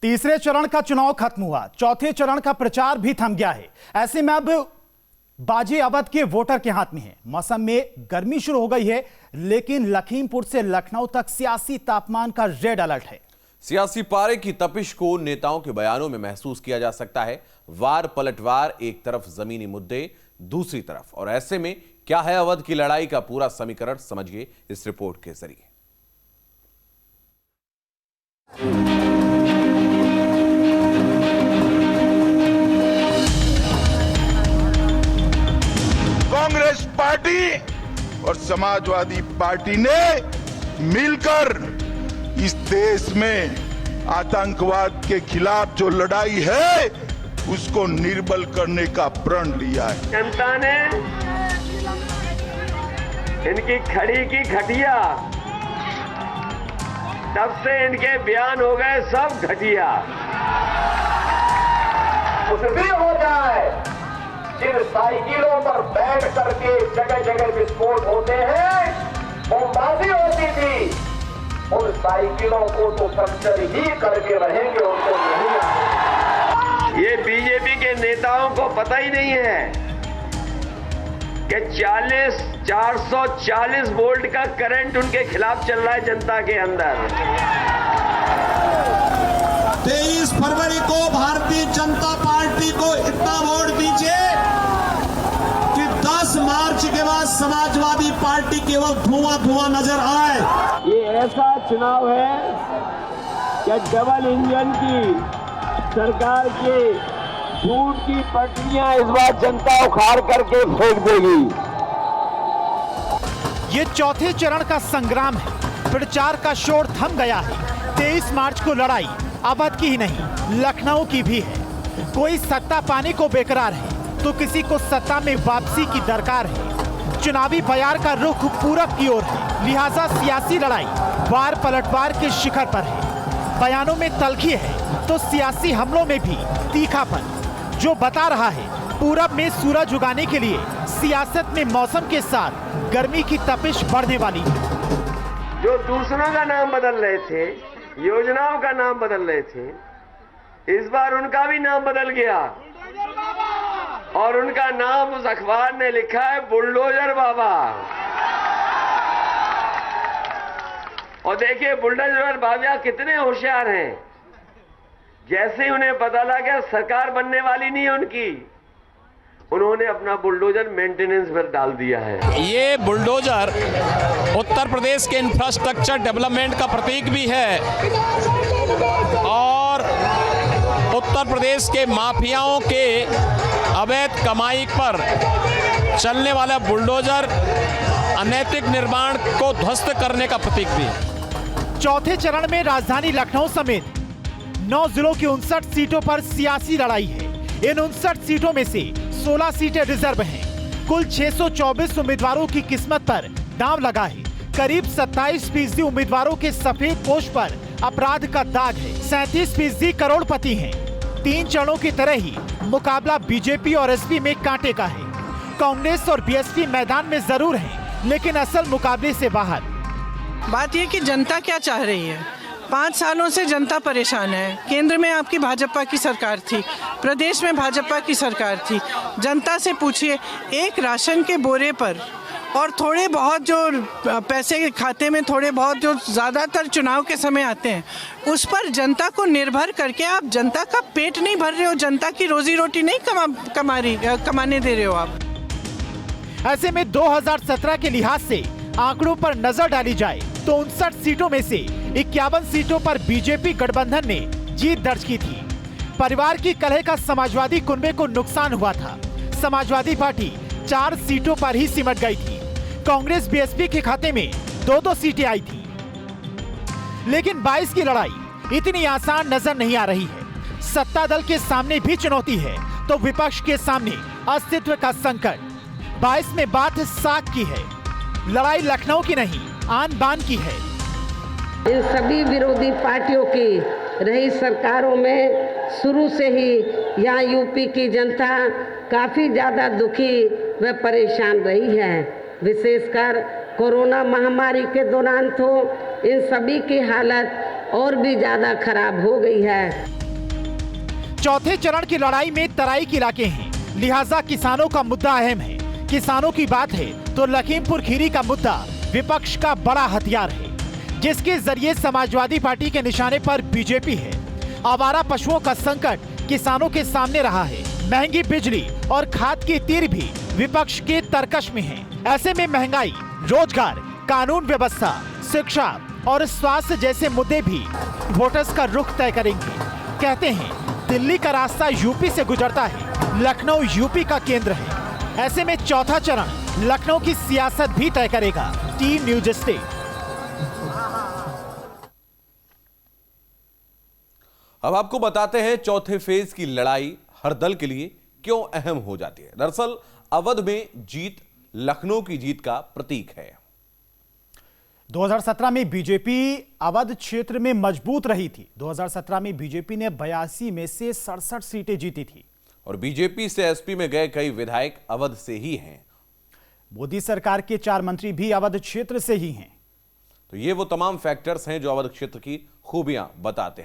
तीसरे चरण का चुनाव खत्म हुआ, चौथे चरण का प्रचार भी थम गया है। ऐसे में अब बाजी अवध के वोटर के हाथ में है। मौसम में गर्मी शुरू हो गई है, लेकिन लखीमपुर से लखनऊ तक सियासी तापमान का रेड अलर्ट है। सियासी पारे की तपिश को नेताओं के बयानों में महसूस किया जा सकता है। वार पलटवार, एक तरफ जमीनी मुद्दे, दूसरी तरफ। और ऐसे में क्या है अवध की लड़ाई का पूरा समीकरण, समझिए इस रिपोर्ट के जरिए। कांग्रेस पार्टी और समाजवादी पार्टी ने मिलकर इस देश में आतंकवाद के खिलाफ जो लड़ाई है उसको निर्बल करने का प्रण लिया है। जनता ने इनकी खड़ी की खटिया, तब से इनके बयान हो गए सब घटिया। कुछ भी हो जाए, जिन साइकिलों पर बैठ करके जगह जगह विस्फोट होते हैं, बमबाजी होती थी, उन साइकिलों को तो पंक्चर ही करके रहेंगे, उनको नहीं आएगा। ये बीजेपी के नेताओं को पता ही नहीं है कि 440 वोल्ट का करंट उनके खिलाफ चल रहा है जनता के अंदर। 23 फरवरी को भारतीय जनता पार्टी को इतना वोट दीजिए कि 10 मार्च के बाद समाजवादी पार्टी केवल धुआं धुआं नजर आए। ये ऐसा चुनाव है कि डबल इंजन की सरकार के झूठ की पटरियां इस बार जनता उखाड़ करके फेंक देगी। ये चौथे चरण का संग्राम है। प्रचार का शोर थम गया है। 23 मार्च को लड़ाई अवध की ही नहीं, लखनऊ की भी है। कोई सत्ता पाने को बेकरार है, तो किसी को सत्ता में वापसी की दरकार है। चुनावी बयार का रुख पूरब की ओर है, लिहाजा सियासी लड़ाई वार पलटवार के शिखर पर है। बयानों में तल्खी है तो सियासी हमलों में भी तीखापन, जो बता रहा है पूरब में सूरज उगाने के लिए सियासत में मौसम के साथ गर्मी की तपिश बढ़ने वाली है। जो दूसरों का नाम बदल रहे थे, योजनाओं का नाम बदल रहे थे, इस बार उनका भी नाम बदल गया और उनका नाम उस अखबार ने लिखा है बुलडोजर बाबा। और देखिए बुलडोजर बाबा कितने होशियार हैं। जैसे ही उन्हें पता लगा सरकार बनने वाली नहीं है उनकी, उन्होंने अपना बुलडोजर मेंटेनेंस पर डाल दिया है। ये बुलडोजर उत्तर प्रदेश के इंफ्रास्ट्रक्चर डेवलपमेंट का प्रतीक भी है और उत्तर प्रदेश के माफियाओं के अवैध कमाई पर चलने वाला बुलडोजर अनैतिक निर्माण को ध्वस्त करने का प्रतीक भी है। चौथे चरण में राजधानी लखनऊ समेत 9 जिलों की 59 सीटों पर सियासी लड़ाई है। इन 59 सीटों में से 16 सीटें रिजर्व हैं। कुल 624 उम्मीदवारों की किस्मत पर दांव लगा है। करीब 27% उम्मीदवारों के सफेद पोश पर अपराध का दाग है। 37% करोड़पति हैं। 3 चरणों की तरह ही मुकाबला बीजेपी और एसपी में कांटे का है। कांग्रेस और बीएसपी मैदान में जरूर हैं, लेकिन असल मुकाबले से बाहर। बात यह कि जनता क्या चाह रही है। 5 सालों से जनता परेशान है। केंद्र में आपकी भाजपा की सरकार थी, प्रदेश में भाजपा की सरकार थी। जनता से पूछिए, एक राशन के बोरे पर और थोड़े बहुत जो पैसे के खाते में थोड़े बहुत जो ज़्यादातर चुनाव के समय आते हैं, उस पर जनता को निर्भर करके आप जनता का पेट नहीं भर रहे हो, जनता की रोजी रोटी नहीं कमाने दे रहे हो आप। ऐसे में 2017 के लिहाज से आंकड़ों पर नजर डाली जाए तो 59 सीटों में से 51 सीटों पर बीजेपी गठबंधन ने जीत दर्ज की थी। परिवार की कलह का समाजवादी कुनबे को नुकसान हुआ था। समाजवादी पार्टी 4 सीटों पर ही सिमट गई थी। कांग्रेस बीएसपी के खाते में 2-2 सीटें आई थी। लेकिन 22 की लड़ाई इतनी आसान नजर नहीं आ रही है। सत्ता दल के सामने भी चुनौती है तो विपक्ष के सामने अस्तित्व का संकट। 22 में बात साख की है, लड़ाई लखनऊ की नहीं, आन बान की है। इन सभी विरोधी पार्टियों की रही सरकारों में शुरू से ही यहाँ यूपी की जनता काफ़ी ज़्यादा दुखी व परेशान रही है। विशेषकर कोरोना महामारी के दौरान तो इन सभी की हालत और भी ज्यादा खराब हो गई है। चौथे चरण की लड़ाई में तराई के इलाके हैं, लिहाजा किसानों का मुद्दा अहम है। किसानों की बात है तो लखीमपुर खीरी का मुद्दा विपक्ष का बड़ा हथियार है, जिसके जरिए समाजवादी पार्टी के निशाने पर बीजेपी है। आवारा पशुओं का संकट किसानों के सामने रहा है। महंगी बिजली और खाद की तीर भी विपक्ष के तरकश में है। ऐसे में महंगाई, रोजगार, कानून व्यवस्था, शिक्षा और स्वास्थ्य जैसे मुद्दे भी वोटर्स का रुख तय करेंगे। कहते हैं दिल्ली का रास्ता यूपी से गुजरता है, लखनऊ यूपी का केंद्र है। ऐसे में चौथा चरण लखनऊ की सियासत भी तय करेगा। Team news state. अब आपको बताते हैं चौथे फेज की लड़ाई हर दल के लिए क्यों अहम हो जाती है। दरअसल अवध में जीत लखनऊ की जीत का प्रतीक है। 2017 में बीजेपी अवध क्षेत्र में मजबूत रही थी। 2017 में बीजेपी ने 82 में से 67 सीटें जीती थी और बीजेपी से एसपी में गए कई विधायक अवध से ही हैं। मोदी सरकार के 4 मंत्री भी अवध क्षेत्र से ही हैं। तो ये वो तमाम फैक्टर्स हैं जो अवध क्षेत्र की खूबियां बताते हैं।